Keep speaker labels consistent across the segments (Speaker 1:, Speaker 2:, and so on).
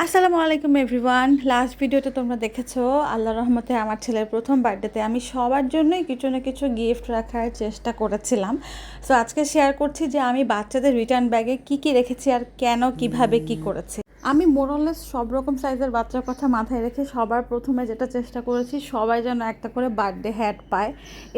Speaker 1: আসসালামু আলাইকুম everyone. Last ভিডিওতে তোমরা দেখেছো আল্লাহর রহমতে আমার ছেলের প্রথম বার্থডেতে আমি সবার জন্যই কিছু না কিছু গিফট রাখার চেষ্টা করেছিলাম। সো আজকে শেয়ার করছি যে আমি বাচ্চাদের রিটার্ন ব্যাগে কি কি রেখেছি আর কেন কিভাবে কি করেছি। আমি মোরলেস সব রকম সাইজের বাচ্চার কথা মাথায় রেখে সবার প্রথমে যেটা চেষ্টা করেছি সবাই যেন একটা করে বার্থডে হ্যাট পায়।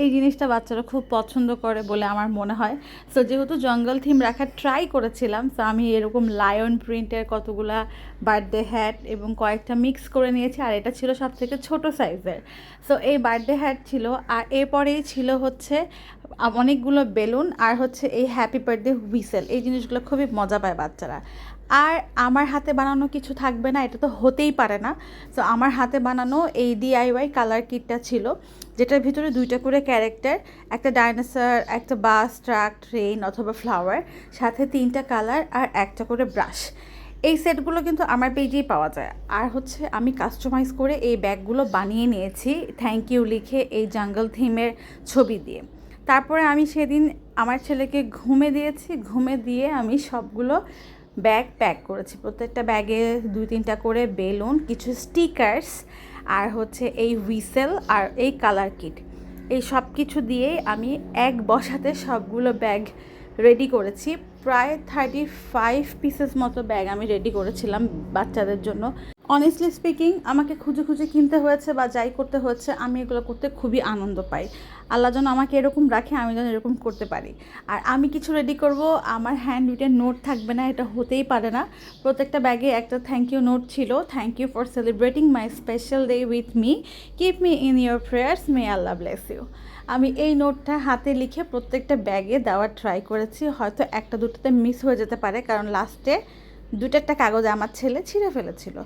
Speaker 1: এই জিনিসটা বাচ্চারা খুব পছন্দ করে বলে আমার মনে হয়। সো যেহেতু জঙ্গল থিম রাখার ট্রাই করেছিলাম, সো আমি এরকম লায়ন প্রিন্টের কতগুলা বার্থডে হ্যাট এবং কয়েকটা মিক্স করে নিয়েছি, আর এটা ছিল সব থেকে ছোটো সাইজের। সো এই বার্থডে হ্যাট ছিল, আর এরপরেই ছিল হচ্ছে অনেকগুলো বেলুন আর হচ্ছে এই হ্যাপি বার্থডে হুইসেল। এই জিনিসগুলো খুবই মজা পায় বাচ্চারা। আর আমার হাতে বানানো কিছু থাকবে না, এটা তো হতেই পারে না। সো আমার হাতে বানানো এই ডিআইওয়াই কালার কিটটা ছিল, যেটার ভিতরে দুইটা করে ক্যারেক্টার, একটা ডাইনোসর, একটা বাস, ট্রাক, ট্রেন অথবা ফ্লাওয়ার, সাথে তিনটা কালার আর একটা করে ব্রাশ। এই সেটগুলো কিন্তু আমার পেজেই পাওয়া যায়। আর হচ্ছে আমি কাস্টমাইজ করে এই ব্যাগগুলো বানিয়ে নিয়েছি থ্যাংক ইউ লিখে এই জঙ্গল থিমের ছবি দিয়ে। তারপরে আমি সেদিন আমার ছেলেকে ঘুমে দিয়েছি, ঘুমে দিয়ে আমি সবগুলো ব্যাগ প্যাক করেছি। প্রত্যেকটা ব্যাগে 2-3টা করে বেলুন, কিছু স্টিকার্স, আর হচ্ছে এই হুইসেল আর এই কালার কিট, এই সব কিছু দিয়েই আমি এক বসাতে সবগুলো ব্যাগ রেডি করেছি। প্রায় 35 পিসেস মতো ব্যাগ আমি রেডি করেছিলাম বাচ্চাদের জন্য। অনেস্টলি স্পিকিং, আমাকে খুঁজে খুঁজে কিনতে হয়েছে বা যাই করতে হয়েছে, আমি এগুলো করতে খুবই আনন্দ পাই। আল্লাহ যেন আমাকে এরকম রাখে, আমি যেন এরকম করতে পারি। আর আমি কিছু রেডি করব, আমার হ্যান্ড রিটেন নোট থাকবে না, এটা হতেই পারে না। প্রত্যেকটা ব্যাগে একটা থ্যাংক ইউ নোট ছিল। Thank you for celebrating my special day with me, keep me in your prayers, may Allah bless you. আমি এই নোটটা হাতে লিখে প্রত্যেকটা ব্যাগে দেওয়ার ট্রাই করেছি। হয়তো একটা দুটোতে মিস হয়ে যেতে পারে, কারণ লাস্টে দুটো কাগজে আমার ছেলে ছিঁড়ে ফেলেছিল।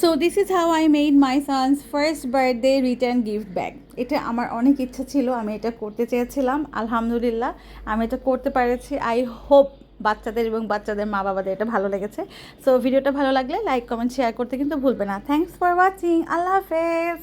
Speaker 1: So this is how I made my sons first birthday return gift bag. এটা আমার অনেক ইচ্ছা ছিল, আমি এটা করতে চেয়েছিলাম। আলহামদুলিল্লাহ আমি এটা করতে পেরেছি। আই হোপ বাচ্চাদের এবং বাচ্চাদের মা বাবাদের এটা ভালো লেগেছে। সো ভিডিওটা ভালো লাগলে লাইক কমেন্ট শেয়ার করতে কিন্তু ভুলবে না। Thanks for watching. আল্লাহ হাফেজ।